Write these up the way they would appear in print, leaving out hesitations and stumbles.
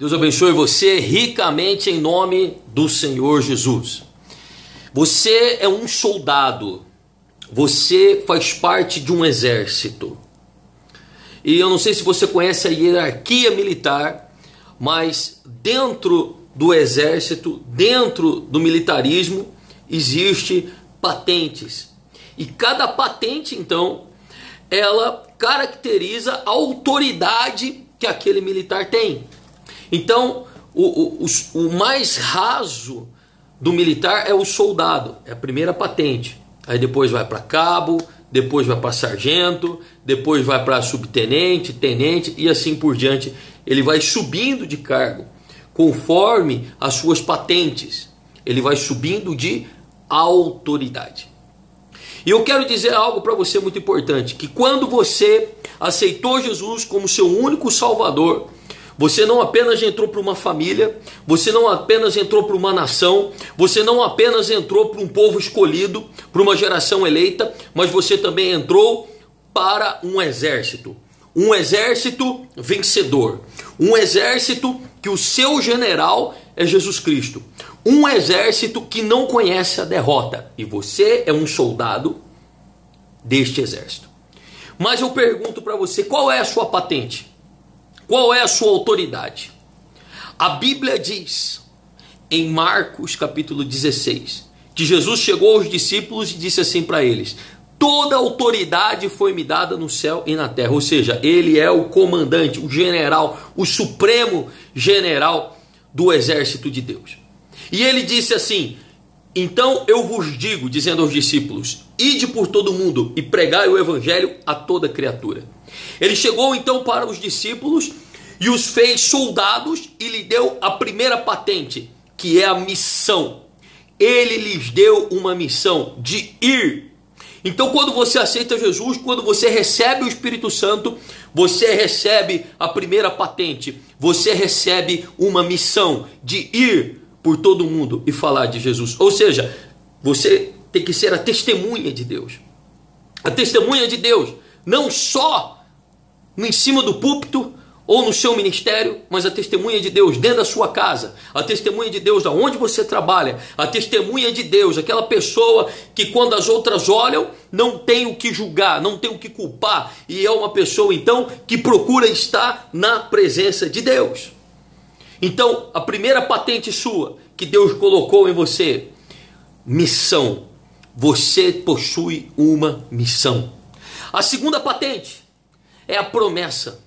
Deus abençoe você ricamente em nome do Senhor Jesus. Você é um soldado, você faz parte de um exército. E eu não sei se você conhece a hierarquia militar, mas dentro do exército, dentro do militarismo, existe patentes. E cada patente, então, ela caracteriza a autoridade que aquele militar tem. Então, o mais raso do militar é o soldado, é a primeira patente. Aí depois vai para cabo, depois vai para sargento, depois vai para subtenente, tenente e assim por diante. Ele vai subindo de cargo conforme as suas patentes. Ele vai subindo de autoridade. E eu quero dizer algo para você muito importante, que quando você aceitou Jesus como seu único Salvador, você não apenas entrou para uma família, você não apenas entrou para uma nação, você não apenas entrou para um povo escolhido, para uma geração eleita, mas você também entrou para um exército vencedor, um exército que o seu general é Jesus Cristo, um exército que não conhece a derrota, e você é um soldado deste exército. Mas eu pergunto para você, qual é a sua patente? Qual é a sua autoridade? A Bíblia diz, em Marcos capítulo 16, que Jesus chegou aos discípulos e disse assim para eles: toda autoridade foi me dada no céu e na terra. Ou seja, ele é o comandante, o general, o supremo general do exército de Deus. E ele disse assim: então eu vos digo, dizendo aos discípulos, ide por todo mundo e pregai o evangelho a toda criatura. Ele chegou então para os discípulos e os fez soldados e lhe deu a primeira patente, que é a missão. Ele lhes deu uma missão de ir. Então quando você aceita Jesus, quando você recebe o Espírito Santo, você recebe a primeira patente, você recebe uma missão de ir por todo mundo e falar de Jesus. Ou seja, você tem que ser a testemunha de Deus. A testemunha de Deus, não só em cima do púlpito ou no seu ministério, mas a testemunha de Deus dentro da sua casa, a testemunha de Deus onde você trabalha, a testemunha de Deus, aquela pessoa que quando as outras olham, não tem o que julgar, não tem o que culpar, e é uma pessoa então que procura estar na presença de Deus. Então, a primeira patente sua que Deus colocou em você, missão. Você possui uma missão. A segunda patente é a promessa.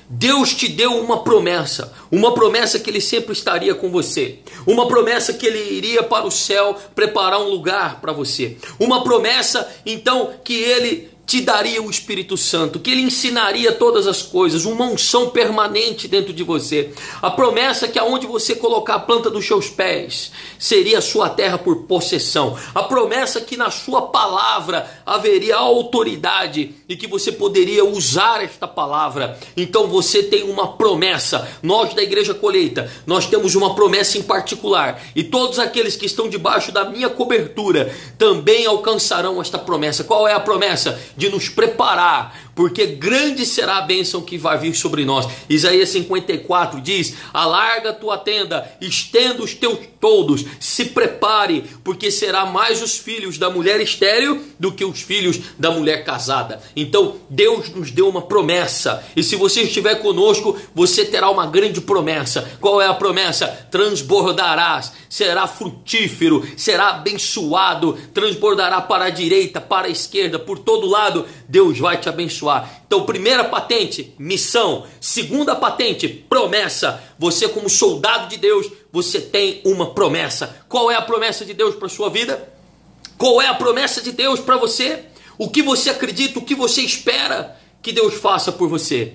Deus te deu uma promessa que Ele sempre estaria com você, uma promessa que Ele iria para o céu preparar um lugar para você, uma promessa então que Ele te daria o Espírito Santo, que Ele ensinaria todas as coisas, uma unção permanente dentro de você, a promessa que aonde você colocar a planta dos seus pés, seria a sua terra por possessão, a promessa que na sua palavra haveria autoridade e que você poderia usar esta palavra. Então você tem uma promessa. Nós da Igreja Colheita, nós temos uma promessa em particular, e todos aqueles que estão debaixo da minha cobertura também alcançarão esta promessa. Qual é a promessa? De nos preparar, porque grande será a bênção que vai vir sobre nós. Isaías 54 diz: alarga a tua tenda, estenda os teus toldos, se prepare, porque será mais os filhos da mulher estéril do que os filhos da mulher casada. Então Deus nos deu uma promessa, e se você estiver conosco, você terá uma grande promessa. Qual é a promessa? Transbordarás, será frutífero, será abençoado, transbordará para a direita, para a esquerda, por todo lado Deus vai te abençoar. Então, primeira patente, missão. Segunda patente, promessa. Você como soldado de Deus, você tem uma promessa. Qual é a promessa de Deus para a sua vida? Qual é a promessa de Deus para você? O que você acredita, o que você espera que Deus faça por você?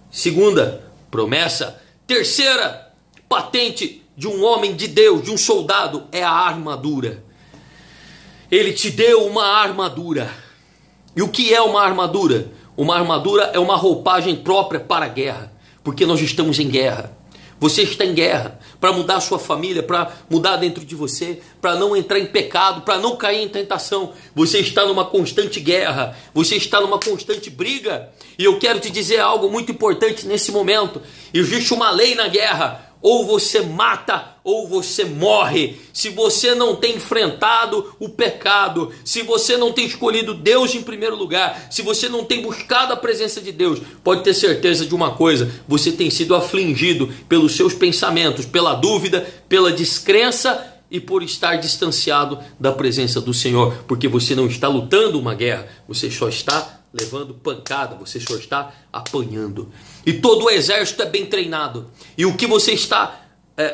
Segunda, promessa. Terceira patente de um homem de Deus, de um soldado, é a armadura. Ele te deu uma armadura. E o que é uma armadura? Uma armadura é uma roupagem própria para a guerra, porque nós estamos em guerra. Você está em guerra para mudar a sua família, para mudar dentro de você, para não entrar em pecado, para não cair em tentação. Você está numa constante guerra, você está numa constante briga. E eu quero te dizer algo muito importante nesse momento. Existe uma lei na guerra: ou você mata ou você morre. Se você não tem enfrentado o pecado, se você não tem escolhido Deus em primeiro lugar, se você não tem buscado a presença de Deus, pode ter certeza de uma coisa: você tem sido afligido pelos seus pensamentos, pela dúvida, pela descrença e por estar distanciado da presença do Senhor, porque você não está lutando uma guerra, você só está levando pancada, você só está apanhando. E todo o exército é bem treinado. E o que você está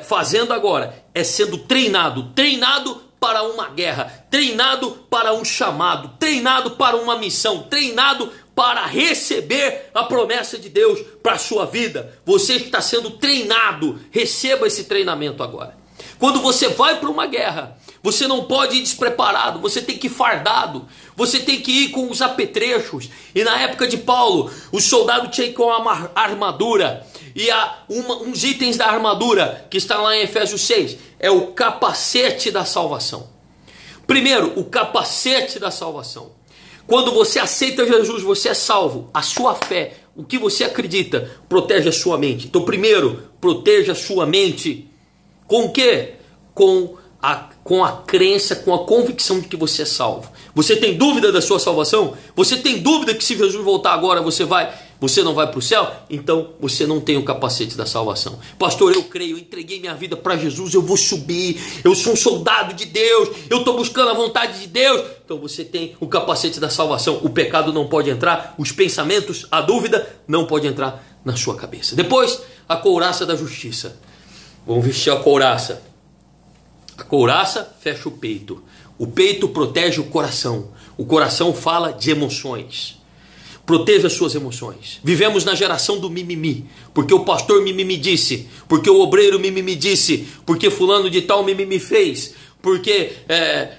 fazendo agora é sendo treinado para uma guerra, treinado para um chamado, treinado para uma missão, treinado para receber a promessa de Deus para a sua vida. Você está sendo treinado. Receba esse treinamento agora. Quando você vai para uma guerra, você não pode ir despreparado, você tem que ir fardado, você tem que ir com os apetrechos. E na época de Paulo, o soldado tinha que ir com a armadura. E uns itens da armadura, que está lá em Efésios 6, é o capacete da salvação. Primeiro, o capacete da salvação. Quando você aceita Jesus, você é salvo. A sua fé, o que você acredita, protege a sua mente. Então, primeiro, proteja a sua mente. Com o quê? Com a crença, com a convicção de que você é salvo. Você tem dúvida da sua salvação? Você tem dúvida que se Jesus voltar agora você não vai para o céu? Então você não tem o capacete da salvação. Pastor, eu creio, eu entreguei minha vida para Jesus, eu vou subir, eu sou um soldado de Deus, eu estou buscando a vontade de Deus. Então você tem o capacete da salvação. O pecado não pode entrar, os pensamentos, a dúvida não pode entrar na sua cabeça. Depois, a couraça da justiça. Vamos vestir a couraça. A couraça fecha o peito. O peito protege o coração. O coração fala de emoções. Proteja as suas emoções. Vivemos na geração do mimimi. Porque o pastor mimimi disse. Porque o obreiro mimimi disse. Porque fulano de tal mimimi fez. Porque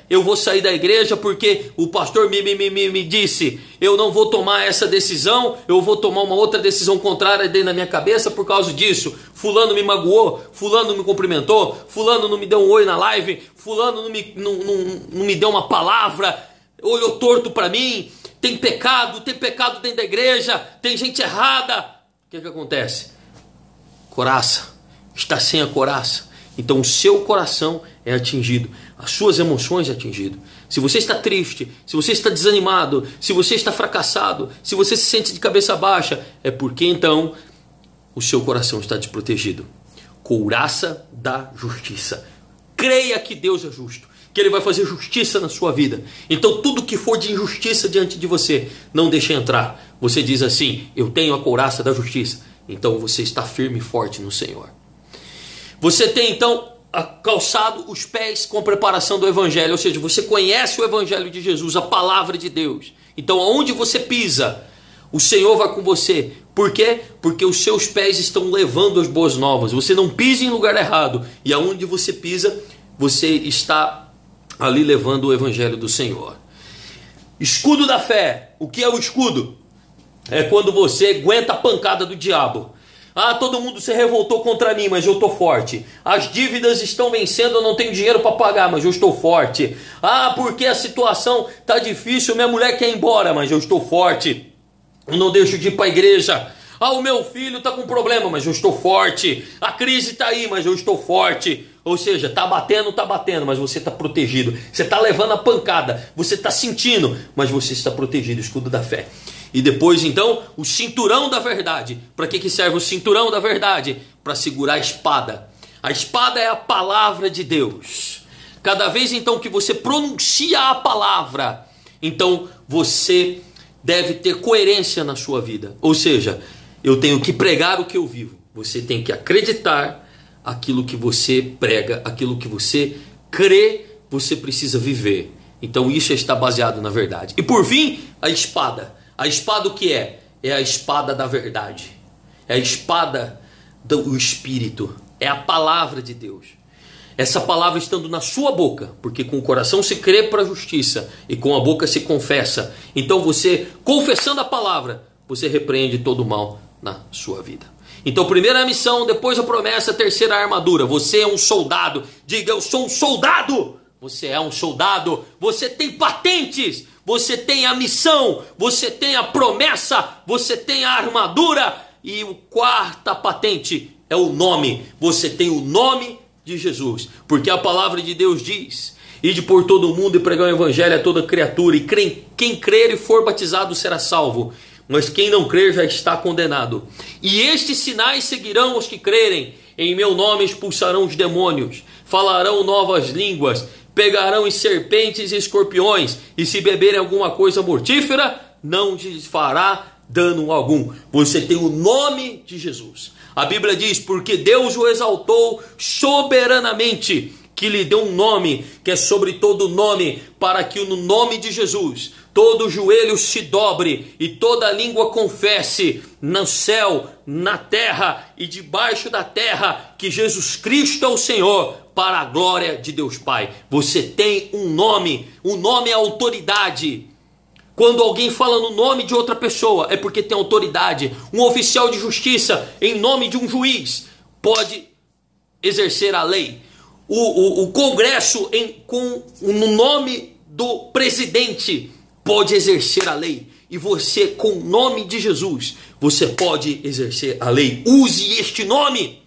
eu vou sair da igreja porque o pastor me disse, eu não vou tomar essa decisão, eu vou tomar uma outra decisão contrária dentro da minha cabeça por causa disso. Fulano me magoou, fulano não me cumprimentou, fulano não me deu um oi na live, fulano não me deu uma palavra, olhou torto para mim, tem pecado dentro da igreja, tem gente errada. O que acontece? Coraça, está sem a coraça. Então o seu coração é atingido, as suas emoções é atingido. Se você está triste, se você está desanimado, se você está fracassado, se você se sente de cabeça baixa, é porque então o seu coração está desprotegido. Couraça da justiça. Creia que Deus é justo, que Ele vai fazer justiça na sua vida. Então tudo que for de injustiça diante de você, não deixe entrar. Você diz assim, eu tenho a couraça da justiça. Então você está firme e forte no Senhor. Você tem então calçado os pés com a preparação do Evangelho, ou seja, você conhece o Evangelho de Jesus, a palavra de Deus. Então aonde você pisa, o Senhor vai com você. Por quê? Porque os seus pés estão levando as boas novas. Você não pisa em lugar errado. E aonde você pisa, você está ali levando o Evangelho do Senhor. Escudo da fé. O que é o escudo? É quando você aguenta a pancada do diabo. Ah, todo mundo se revoltou contra mim, mas eu estou forte. As dívidas estão vencendo, eu não tenho dinheiro para pagar, mas eu estou forte. Ah, porque a situação está difícil, minha mulher quer ir embora, mas eu estou forte. Eu não deixo de ir para a igreja. Ah, o meu filho está com problema, mas eu estou forte. A crise está aí, mas eu estou forte. Ou seja, está batendo, mas você está protegido. Você está levando a pancada, você está sentindo, mas você está protegido. Escudo da fé. E depois então o cinturão da verdade. Para que serve o cinturão da verdade? Para segurar a espada. A espada é a palavra de Deus. Cada vez então que você pronuncia a palavra, então você deve ter coerência na sua vida. Ou seja, eu tenho que pregar o que eu vivo. Você tem que acreditar aquilo que você prega, aquilo que você crê, você precisa viver. Então isso está baseado na verdade. E por fim, a espada. A espada o que é? É a espada da verdade. É a espada do Espírito. É a palavra de Deus. Essa palavra estando na sua boca, porque com o coração se crê para a justiça e com a boca se confessa. Então você, confessando a palavra, você repreende todo o mal na sua vida. Então, primeira é a missão, depois a promessa, terceira a armadura. Você é um soldado. Diga, eu sou um soldado. Você é um soldado. Você tem patentes. Você tem a missão. Você tem a promessa. Você tem a armadura. E a quarta patente é o nome. Você tem o nome de Jesus. Porque a palavra de Deus diz: ide por todo o mundo e pregar o evangelho a toda criatura. E quem crer e for batizado será salvo. Mas quem não crer já está condenado. E estes sinais seguirão os que crerem. Em meu nome expulsarão os demônios. Falarão novas línguas. Pegarão em serpentes e escorpiões. E se beberem alguma coisa mortífera, não lhes fará dano algum. Você tem o nome de Jesus. A Bíblia diz: porque Deus o exaltou soberanamente, que lhe deu um nome, que é sobre todo nome, para que no nome de Jesus todo joelho se dobre e toda língua confesse, no céu, na terra e debaixo da terra, que Jesus Cristo é o Senhor, para a glória de Deus Pai. Você tem um nome. O nome é autoridade. Quando alguém fala no nome de outra pessoa, é porque tem autoridade. Um oficial de justiça, em nome de um juiz, pode exercer a lei. O Congresso, no nome do presidente, pode exercer a lei. E você, com o nome de Jesus, você pode exercer a lei. Use este nome.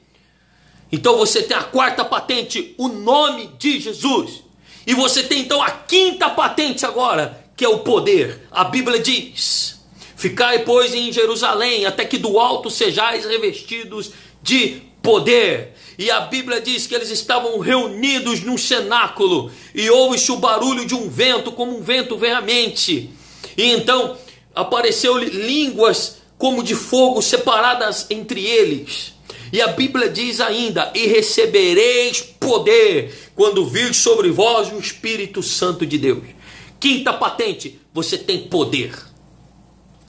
Então você tem a quarta patente, o nome de Jesus. E você tem então a quinta patente agora, que é o poder. A Bíblia diz: ficai, pois, em Jerusalém, até que do alto sejais revestidos de poder. E a Bíblia diz que eles estavam reunidos num cenáculo, e ouve-se o barulho de um vento, como um vento veemente. E então apareceu línguas como de fogo separadas entre eles. E a Bíblia diz ainda: e recebereis poder quando vir sobre vós o Espírito Santo de Deus. Quinta patente: você tem poder.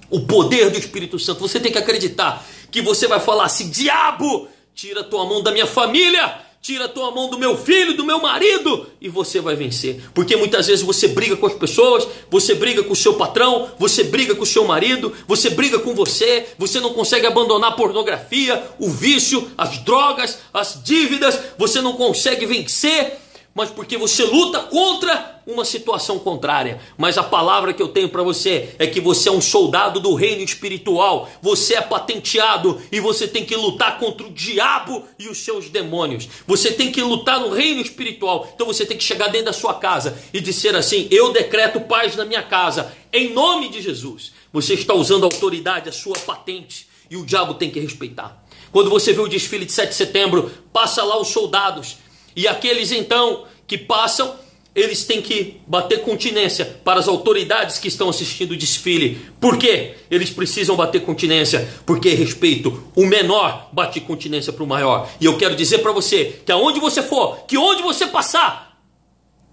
O poder do Espírito Santo. Você tem que acreditar que você vai falar assim: diabo, tira a tua mão da minha família, tira a tua mão do meu filho, do meu marido, e você vai vencer. Porque muitas vezes você briga com as pessoas, você briga com o seu patrão, você briga com o seu marido, você briga com você não consegue abandonar a pornografia, o vício, as drogas, as dívidas, você não consegue vencer, mas porque você luta contra uma situação contrária. Mas a palavra que eu tenho para você é que você é um soldado do reino espiritual. Você é patenteado e você tem que lutar contra o diabo e os seus demônios. Você tem que lutar no reino espiritual. Então você tem que chegar dentro da sua casa e dizer assim: eu decreto paz na minha casa, em nome de Jesus. Você está usando a autoridade, a sua patente, e o diabo tem que respeitar. Quando você vê o desfile de 7 de setembro, passa lá os soldados. E aqueles então que passam, eles têm que bater continência para as autoridades que estão assistindo o desfile. Por quê? Eles precisam bater continência, porque respeito. O menor bate continência para o maior. E eu quero dizer para você que aonde você for, que onde você passar,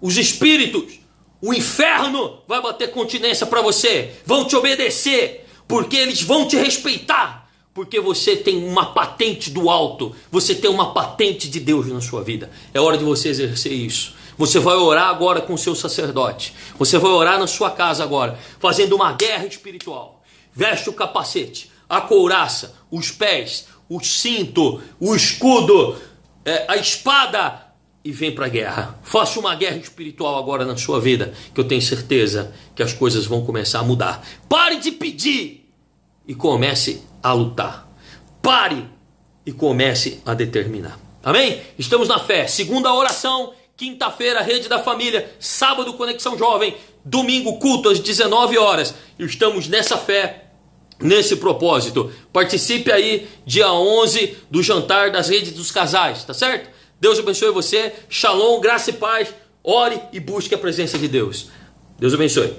os espíritos, o inferno vai bater continência para você, vão te obedecer, porque eles vão te respeitar. Porque você tem uma patente do alto. Você tem uma patente de Deus na sua vida. É hora de você exercer isso. Você vai orar agora com o seu sacerdote. Você vai orar na sua casa agora, fazendo uma guerra espiritual. Veste o capacete, a couraça, os pés, o cinto, o escudo, a espada, e vem para a guerra. Faça uma guerra espiritual agora na sua vida, que eu tenho certeza que as coisas vão começar a mudar. Pare de pedir e comece a lutar. Pare e comece a determinar. Amém? Estamos na fé. Segunda oração, quinta-feira, Rede da Família, sábado, Conexão Jovem, domingo, culto às 19 horas. Estamos nessa fé, nesse propósito. Participe aí, dia 11, do jantar das redes dos casais, tá certo? Deus abençoe você. Shalom, graça e paz. Ore e busque a presença de Deus. Deus abençoe.